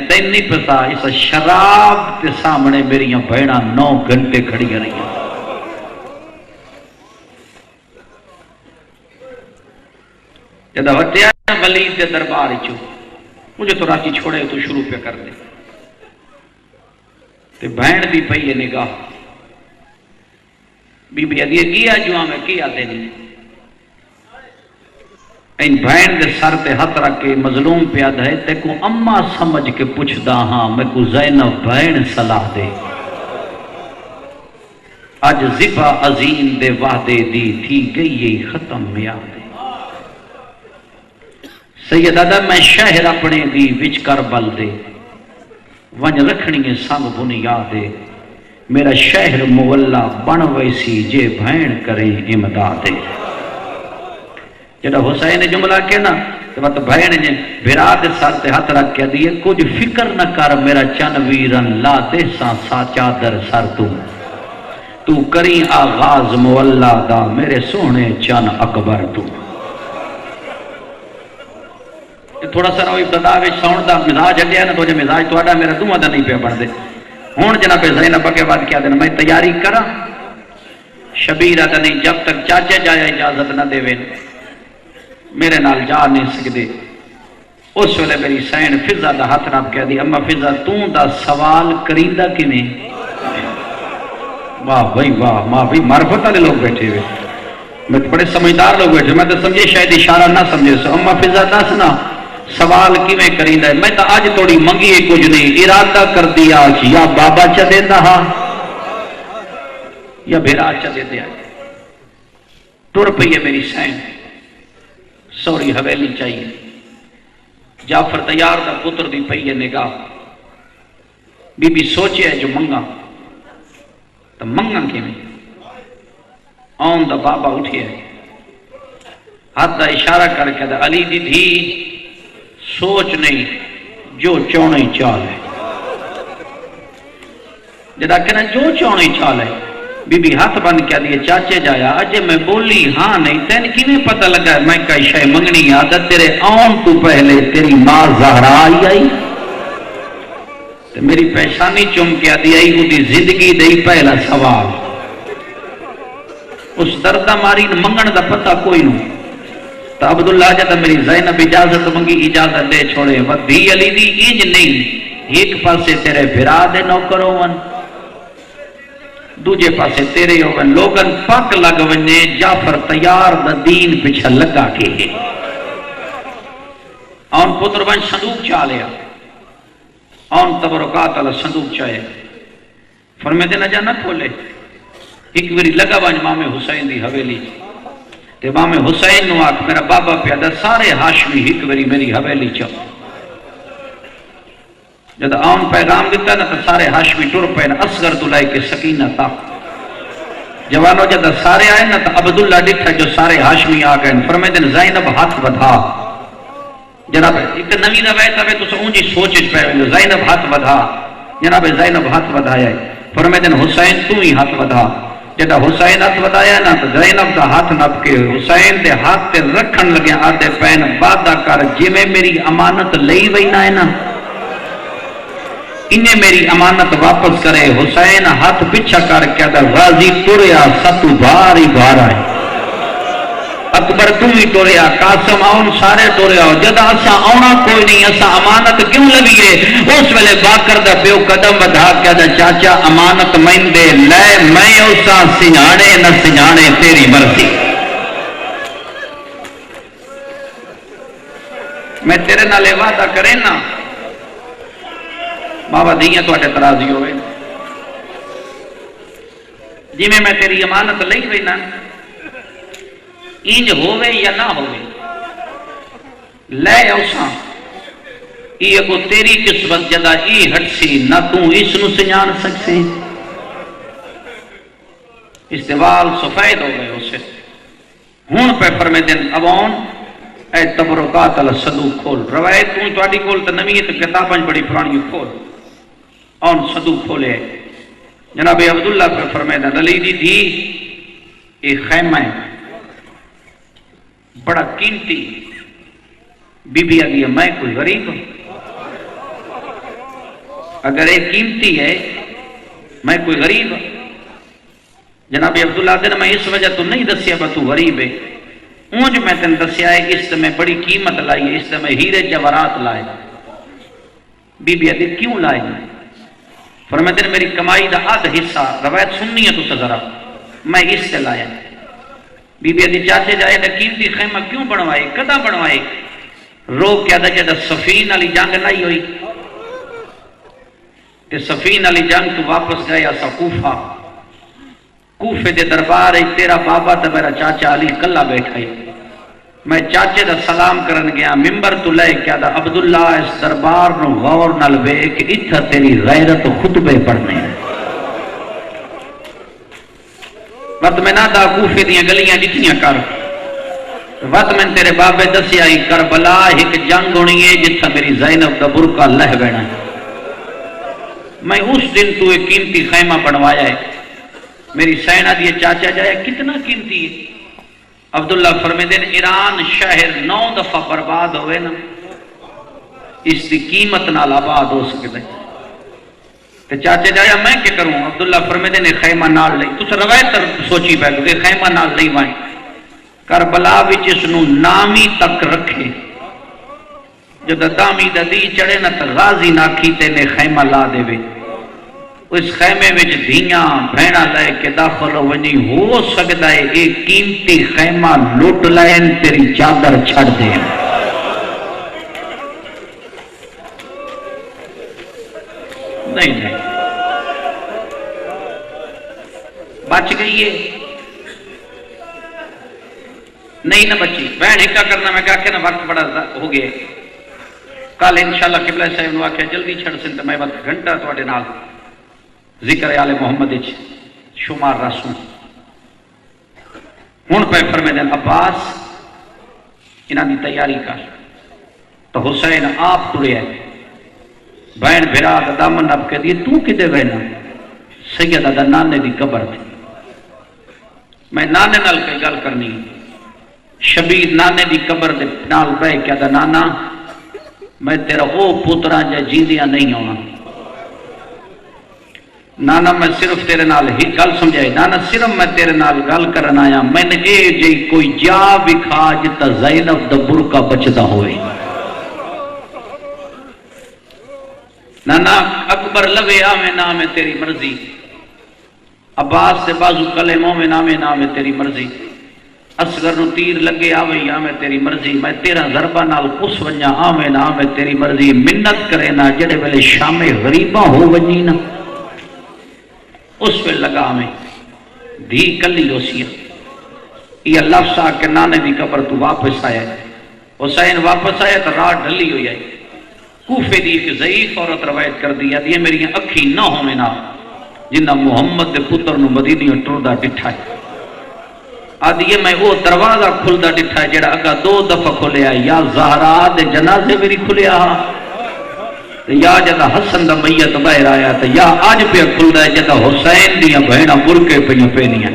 تین نہیں پتا اس شراب کے سامنے میری بہنا 9 گھنٹے کھڑی رہی ہیں. جدہ وٹیا ولید کے دربار چو مجھے تو راتی چھوڑے تو شروع پہ کر دے تے بہن بھی پئی ہے نگاہ بی بی ادیے کیا جو ہمیں کیا دینی این بہن دے سر تے ہاتھ رکھ کے مظلوم پیاد ہے تے کو اما سمجھ کے پوچھ دا ہاں میں کو زینب بہن صلاح دے آج زبا عظیم دے وعدے دی تھی گئی یہ ختم میاد دے سید آدھا میں شہر اپنے دی وچ کربل دے ونج رکھنی سنگ بنیاد دے میرا شہر مولا بن ویسی جے بھین کریں امداد دے. جڑا حسین جملہ کے نا تو بات بھین نے بھراد سر تے ہاتھ رکھ کے دیئے کچھ فکر نہ کر میرا چن ویرن لا دے سا چادر سر تو کریں آغاز مولا دا میرے سونے چن اکبر تو. تھوڑا سا روی ابتدا وچ ساؤنڈ دا مزاج ہلیا نا تو جو مزاج تھوڑا میرا دوہاں دا نہیں پہ بڑھ دے. ہون جناب زینب کے بعد کیا دینا میں تیاری کرا شبیر آدھا نہیں جب تک چاچے جایا اجازت نہ دے وین میرے نال جا نہیں سکدے. اس ویلے میری سین فضا دا ہاتھ ناب کہہ دی اما فضا توں دا سوال کریندہ کیویں. واہ بھائی واہ ماں بھائی معرفت والے لوگ بیٹھے ہوئے میں بڑے سمجھدار لوگ بیٹھے میں تو سمجھے شاید اشارہ نہ سمجھے سو اما فضا دس نا سوال کیویں کریندہ ہے میں تو آج توڑی منگی ہے کچھ نہیں ارادہ کر دیا یا بابا چا دیندہ ہا یا بھیرا چا دے دیا ٹر پئی ہے میری سین سوری حویلی چاہیے جعفر تیار دا پتر دی پئی ہے نگاہ بی بی سوچے ہے جو منگا تو منگا کیویں آن دا بابا اٹھے ہے ہاتھ دا اشارہ کر کے دا علی دی دھی سوچ نہیں جو چونے چال ہے جدا کہنا جو چونے چال ہے بی بی ہاتھ بند کیا دیئے چاچے جایا اجے میں بولی ہاں نہیں تین کیویں پتہ لگا ہے میں کئی شے منگنی عادت تیرے آن تو پہلے تیری ماں زہرا آئی تو میری پیشانی چم کیا دیئی وہ دی زندگی دی پہلا سوال اس دردہ ماری منگن دا پتہ کوئی نو تو عبداللہ جدہ میری زینب اجازت منگی اجازت دے چھوڑے ودھی علی دی انج نہیں ایک پاسے تیرے بھرا دے نوکروں ون دوجے پاسے تیرے ہوون لوگن پاک لگ ونے جعفر تیار دا دین پچھا لگا کے ہے آن پتر ون صندوق چاہ لیا آن تبرکات اللہ صندوق چاہے فرمے دینا جا نہ کھولے ایک وری لگا ون امام حسین دی حویلی تے امام حسین نو آکھ میرا بابا پیادہ سارے ہاشمی ایک وری میری حویلی چاہ جد آن پیغام دیتا نا تو سارے ہاشمی ٹور پہ نا اصغر دلائی کے سکینہ تا جوانو جد سارے آئے نا تو عبداللہ ڈٹھا جو سارے ہاشمی آگئے فرمائے دن زینب ہاتھ بدھا جناب ایک نوی روایت آوے تو سونجی سوچ پہ زینب ہاتھ بدھا جناب زینب ہاتھ بدھایا فرمائے دن حسین تو ہی ہاتھ بدھا جدہ حسین ہاتھ بدھایا نا تو زینب دا ہاتھ نپ کے حسین دے ہاتھ تے رکھن لگے آدھے پین بادہ کر جی میں میری امانت لئی وئی نہ ہے نا انہیں میری امانت واپس کرے. حسین ہاتھ پچھا کر کے غازی ٹریا ستو باری بار آئے. اکبر تم ہی ٹریا، قاسم آن سارے ٹریا. جدا اسا آنا کوئی نہیں، اسا امانت کیوں لگیے؟ اس ویلے باکر دا پیو قدم بدھا کے دا چاچا امانت مین دے لے، میں اسا سنجانے نہ سنجانے تیری مرضی. میں تیرے نالے وعدہ کریں نا بابا دیاں تو اٹھے ترازی ہوئے جی میں تیری امانت لئی ہوئی نا انج ہوئے یا نہ ہوئے لے اوساں یہ کو تیری قسمت جدا ای ہٹ سی نہ تو اس نو سنجان سکتے. استوال سفید ہو گئے اسے ہون پہ فرمے دن ابون اے تبرکات اللہ صدوق کھول. روایت تو توڑی کھول تو نمی ہے تو کتابیں بڑی پرانی کھول اور صدوق کھولے. جناب عبداللہ پہ فرمائے دن علی دی تھی ایک خیمہ ہے بڑا قیمتی. بی بی آگئی میں کوئی غریب ہوں اگر یہ قیمتی ہے میں کوئی غریب جناب عبداللہ دن میں اس وجہ تو نہیں دسیا با تو غریب ہے اونج میں تن دسیا ہے اس سے میں بڑی قیمت لائی ہے اس سے میں ہیرے جواہرات لائے بی بی ادھر کیوں لائے فرماتے ہیں میری کمائی دا آدھ حصہ روایت سننی ہے تو سزارا میں اس سے لایا بی بی ادھر چاچے جائے دا قیمتی خیمہ کیوں بنوائے کدا بنوائے رو کیا دا جدہ سفین علی جنگ نہیں ہوئی کہ سفین علی جنگ تو واپس گیا سا کوفے دے دربار ہے تیرا بابا تا میرا چاچا علی کلا بیٹھا ہے میں چاچے دا سلام کرن گیا ممبر تو لے کیا دا عبداللہ اس دربار نو غور نال بے کہ اتھا تیری غیرت خطبے پڑھنے ہیں وقت میں نہ دا کوفے دیاں گلیاں جتنیاں کر وقت میں تیرے بابے دسی آئی کربلا ایک جنگ ہونی ہے جتھا میری زینب دا برکہ لہ بینا ہے میں اس دن تو ایک قیمتی خیمہ بنوایا ہے میری سینہ دیئے چاچا جائے کتنا قیمتی ہے عبداللہ فرمیدین ایران شہر 9 دفعہ برباد ہوئے نا اس دی قیمت نال آباد ہو سکتے تو چاچے جایا میں کیا کروں عبداللہ فرمیدین خیمہ نال لئی تو سے روایت تر سوچی بیٹھو کہ خیمہ نال لئی وائیں کربلا وچ اس نو نامی تک رکھے جو دامی دی چڑے نا تا غازی ناکھی تینے خیمہ لا دے وے اس خیمے وچ دھیاں بھیڑا لائے کے داخل ونی ہو سکتا ہے ایک قیمتی خیمہ لوٹ لائن تیری چادر چھڑ دے نہیں بچ گئی ہے نہیں نہ بچی بہن ایک کرنا میں کہا کہ نا وقت بڑا ہو گئے کل انشاءاللہ قبلہ صاحب نے آکھیا جلدی چھڑ سن تو میں وقت گھنٹہ توڑے نال ذکر آل محمد شمار رسوں ہون پہ فرمائے عباس انہاں دی تیاری کر تو حسین آپ تڑے ہے بین بھرا دامن اب کہہ دیئے تو کدے وینا سیدہ دا نانے دی قبر تھی میں نانے نال کے گل کرنی شبیر نانے دی قبر دے نال بے کیا دا نانا میں تیرا او پترہ جا جیندیاں نہیں ہونا نانا میں صرف تیرے نال ہی گل سمجھائی نانا صرف میں تیرے نال گل کرنا آیا میں نے اے جی کوئی جا بکھا جتا زینب دا برکہ بچتا ہوئے نانا اکبر لوے آمیں نام تیری مرضی عباس سے بازو کلموں میں نام تیری مرضی اصغر نو تیر لگے آویں آمیں تیری مرضی میں تیرا ضربہ نال کس ونجا آمیں نام تیری مرضی منت کرے نا جڑے ویلے شام غریبہ ہو ونجی نا اس پہ لگا ہمیں دھی کلی ہوسی یہ لفظ آ کے نانے دی قبر تو واپس آیا حسین واپس آیا تو رات ڈھلی ہوئی آئی کوفے دی ایک ضعیف عورت روایت کر دیا یہ میری اکھی نہ ہونے نا جنہ محمد دے پتر نو مدینی ٹردہ ڈٹھا ہے آدھی میں وہ دروازہ کھلدہ ڈٹھا ہے جڑا اگا 2 دفعہ کھلے آئی یا زہرا دے جنازے میری کھلے آہا یا جدہ حسن دا میت باہر آیا تھا یا آج پہ کھلدا ہے جدہ حسین دیا بہنا برکے پہ پینیاں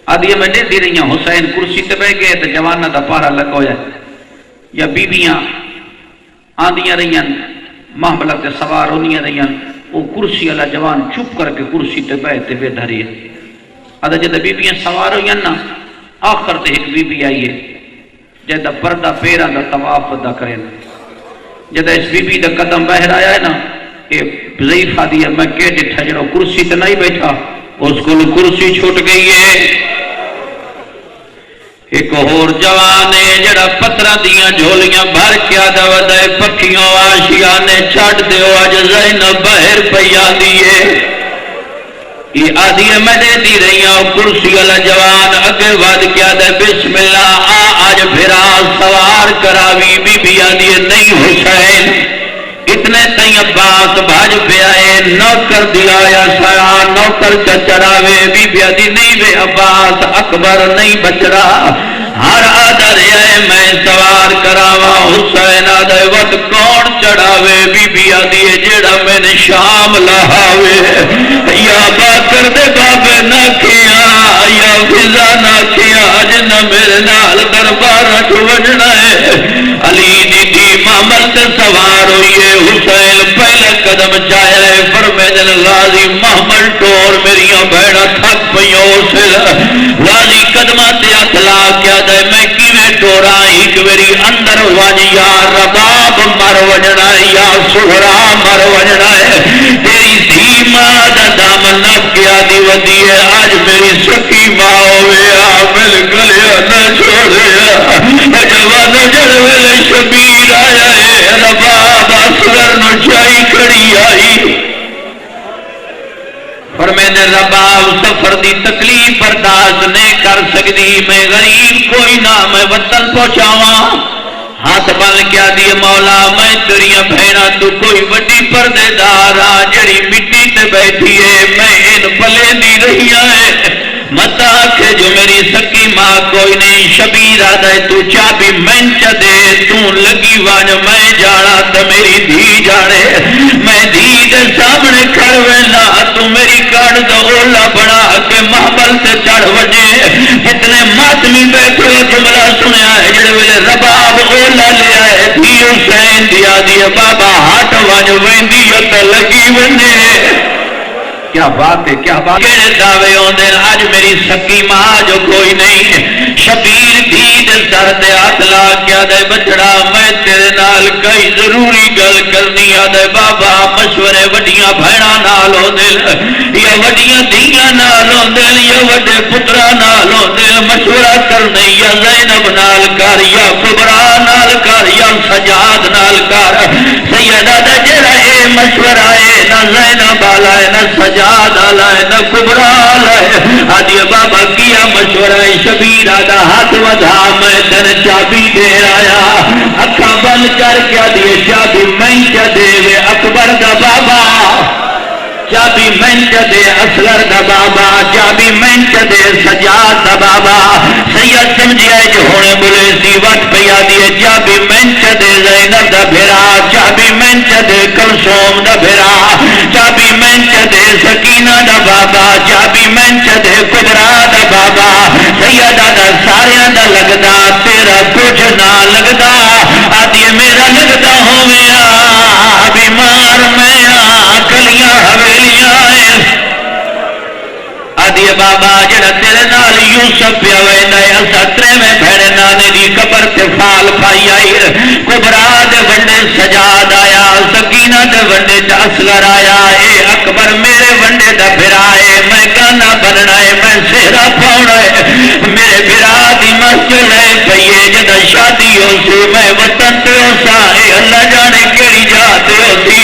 آدھی میں دے دی رہی ہیں حسین کرسی تے بہ گئے تو جوانہ دا پارا لگ ہویا یا بیویاں آندیاں رہی ہیں محملہ تے سوار ہونیاں رہی ہیں وہ کرسی اللہ جوان چپ کر کے کرسی تے بہتے بے دھری ہے آدھا جدہ بیویاں سوار ہوئی ہیں نا آخر تے ایک بی بی آئی ہے جدہ پردہ پیرہ دا طواف دا کریں جدہ اس بی بی دا قدم باہر آیا ہے نا کہ ضعیف آدھی ہے میں کہہ جٹھا جڑو کرسی تے نہیں بیٹھا اس کو کرسی چھوٹ گئی ہے ایک اور جوانے جڑا پترہ دیاں جھولیاں بھر کیا دے پکھیوں آشیانے چھڑ دے آج زینب باہر پیا دیئے یہ آدھی میں دے دی رہی ہوں کرسی والا جوان اگے وعد کیا دے بسم اللہ آج پھرا سوار کراوی بی بی آدھی نہیں حسین اتنے تئیں عباس بھاج پہ آئے نوکر دیا یا سیا نوکر چڑھاوے بی بی آدھی نہیں بے عباس اکبر نہیں بچ رہا ہر آدھر ہے میں سوار کراوا حسین آدھے وقت کون چڑھاوے بی بی آدھی جیڑا میں نے شام لہاوے یا باکر دے بابے نہ کیا یا فضا نہ کیا جنہ میرے نال دربارہ چھوڑنا ہے علی دی دی معمل تے سوار ہوئیے حسین قدمہ تے اطلاع کیا دے میں کیویں ٹورا ایک ویری اندر ون یا رباب مر وجنا یا سہرا مر وجنا ہے تیری دھی ماں دا دامن نپ کیا دی ودی ہے آج میری سکی ماں ہویا مل گلیا نہ چھوڑیا جوان جڑ ویلے شبیر آیا ہے رباب اصغر نو چائی کھڑی آئی فرمینے رباب سفر دی تکلیف برداشت نہیں کر سکتی میں غریب کوئی نہ میں وطن پہنچاواں ہاتھ بن کیا دیے مولا میں تیریاں بہنا تو کوئی وڈی پردے دارا جڑی مٹی تے بیٹھی ہے میں ان پلے دی رہی ہے متا کہ جو میری سکی ماں کوئی نہیں شبیر آدھے تو چابی منچ دے تو لگی وان میں جانا تو میری دھی جانے میں دھی دے سامنے کھڑ وینا تو میری کاڑ دا اولا بنا کے محبل سے چڑھ وجے اتنے ماتمی بیٹھے جملہ سنیا ہے جڑے ویلے رباب اولا لے آئے دھی حسین دیا دیے بابا ہاتھ وان ویندی تو لگی ونے کیا بات ہے کیا بات ہے دعوے ہوندے آج میری سکی ماں جو کوئی نہیں شبیر دید سر دے اطلاع کیا دے بچڑا میں تیرے نال کئی ضروری گل کرنی آدھے بابا مشورے وڈیاں بھیڑا نال ہوندے یا وڈیاں دیاں نال ہوندے یا وڈے پترا نال ہوندے مشورہ کرنے یا زینب نال کر یا کبرا نال کر یا سجاد نال کر سیدہ دا جڑا اے مشورہ اے نہ زینب آلا ہے نہ سجاد آلائے نہ کبرا آلائے آدھی بابا کیا مشورہ شبیر آدھا ہاتھ ودھا میں تن چابی دے آیا اکھا بند کر کیا دیے چابی منچ دے وے اکبر دا بابا چابی منچ دے اصغر دا بابا چابی منچ دے سجاد دا بابا سید سمجھے جو ہونے بلے سی وقت پیا دیے چابی منچ دے زینب دا بھرا چابی منچ دے کلثوم دا بھرا چابی منچ دے سکینہ دا بابا چابی منچ دے کبرا دا بابا سیدہ دا ساریاں دا لگدا تیرا کچھ نہ لگدا آدھی میرا لگدا ہویا بیمار میں کلیاں حویلیاں آدھی بابا جڑا تیرے نال یوسف پیا ویندا ہے اسا تریویں بھیڑے نانے دی قبر تے فال پائی آئی کبرا دے ونڈے سجاد آیا سکینہ دے ونڈے تے اصغر آیا اے اکبر میرے ونڈے دا بھرا ہے میں گانا بننا ہے میں سہرا پاؤنا ہے میرے بھرا دی مسجد ہے پئیے جدا شادی ہو سی میں وطن تے ہو سا اے اللہ جانے کیڑی جاتے ہو سی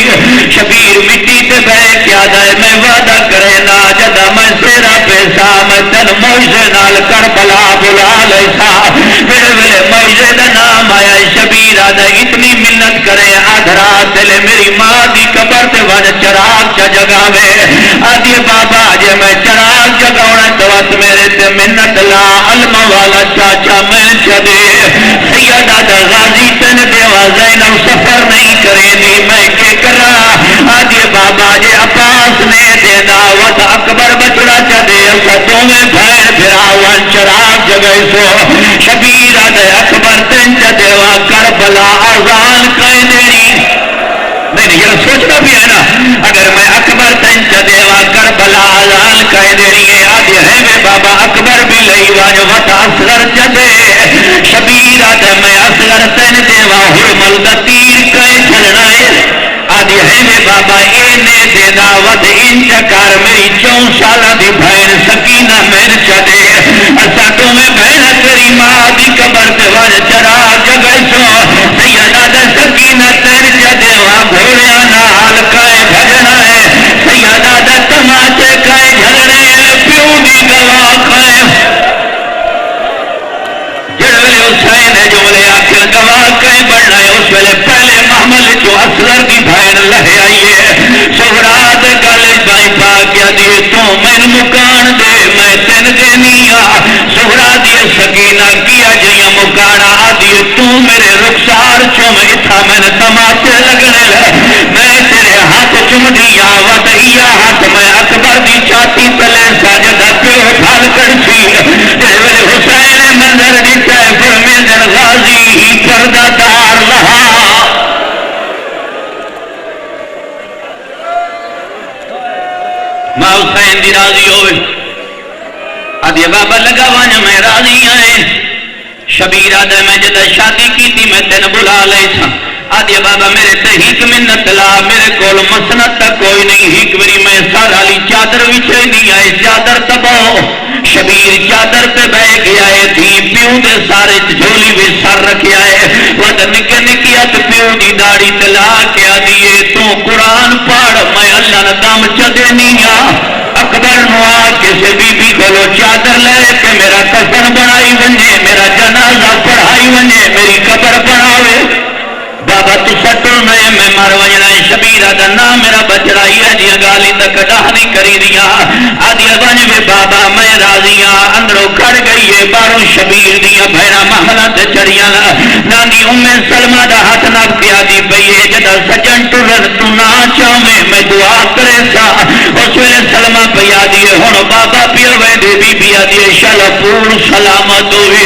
شبیر مٹی تے بہ کیا دے میں وعدہ کرے نا جدا میں سہرا پیسا میں تن موجے نال کربلا بلا لیسا میرے ویلے موجے دا نام آیا شبیر آدھا اتنی منت کرے آدھرا دلے میری ماں دی قبر تے ون چراغ چا جگہ میں آدھی بابا جے میں چراغ جگاونا توات میرے تے منت لا علم والا چاچا میں چدے سیدہ دا غازی تن دیوا زینب سفر نہیں کرے دی میں کے کرا آدھی بابا جے عباس نے دینا وط اکبر بچڑا چدے ستوں میں بھائر پھراوان چراغ جگہ سو شبیر آدھے اکبر تن چدیوا کربلا آزان کہیں دیری نہیں یہ سوچنا بھی ہے نا اگر میں اکبر تن چدیوا کربلا آزان کہیں دیری ہے آدھی ہے میں بابا اکبر بھی لئی واجو وط اصغر چدے شبیر آدھے میں اصغر تن دیوا حرمل دا تیر کہیں چلنا ہے آدھی ہے میں بابا اینے دینا ود انچکار میری 4 سالہ دی بھین سکینہ میں چدے اساتوں میں بھین تیری ماں دی قبر تے ون چرا جگہ سو سیدہ دا سکینہ تیر چدے وہاں گھوڑیاں نال کائے بھجنا ہے سیدہ دا تماچے کائے جھلنے پیوں دی گواہ کائے جڑوے حسین ہے جو ملے آخر گواہ کہیں بڑھنا ہے اس ویلے پہلے محمل جو اصغر کی بھائن لہے آئیے سہراد گالے بائی پا کیا دیئے تو میں مکان دے میں تین دینیا سہراد یہ سکینہ کیا جیاں مکانا آدھیے تو میرے رخسار چم اتھا میں نے تماتے لگنے لے میں تیرے ہاتھ چم دیا ودعیہ ہاتھ میں اکبر دی چاہتی پلے ساجدہ پیو ڈھال کر سی جیوے حسین منظر دیتا ہے فرمیدن غازی پردہ دار لہا ماں حسین دی راضی ہوئے آدھی بابا لگا ون میں راضی آئے شبیر آدھے میں جدہ شادی کی تھی میں تین بلا لے تھا آدھی بابا میرے تے ہیک منت لا میرے کول مسنت تک کوئی نہیں ہیک میری میں سارا لی چادر وچھے نہیں آئے چادر تباؤ شبیر چادر پہ بہ گیا ہے تھی پیو دے سارے جھولی بھی سر رکھے آئے ود نکے نکیت پیو دی داڑی تلا کے آدھیے تو قرآن پڑھ میں اللہ نے دم چدے نہیں اکبر نوا کسی بی بی کھولو چادر لے کے میرا کفن بنائی ونجے میرا جنازہ پڑھائی ونجے میری قبر بناوے بابا تو سٹو نئے میں مار وجنا شبیر آدھا نام میرا بچڑائی ہے جی گالی تک ڈاہنی کری دیا آدھی بن میں بابا میں راضیاں اندروں کھڑ گئی ہے باروں شبیر دیا بھیرا محلہ تے چڑیاں نانی سلمہ دا ہاتھ نب کیا دی پئیے جدا سجن ٹرن تو نہ چاہویں میں دعا کرے سا اس ویلے سلمہ پیا دیے ہن بابا پیو ویندے بی بی آدھی شالا پور سلامت ہوئے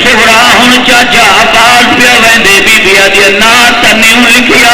سہرا ہن چاچا عباس پیو ویندے بی بی آدھی نا تنیوں لکھیا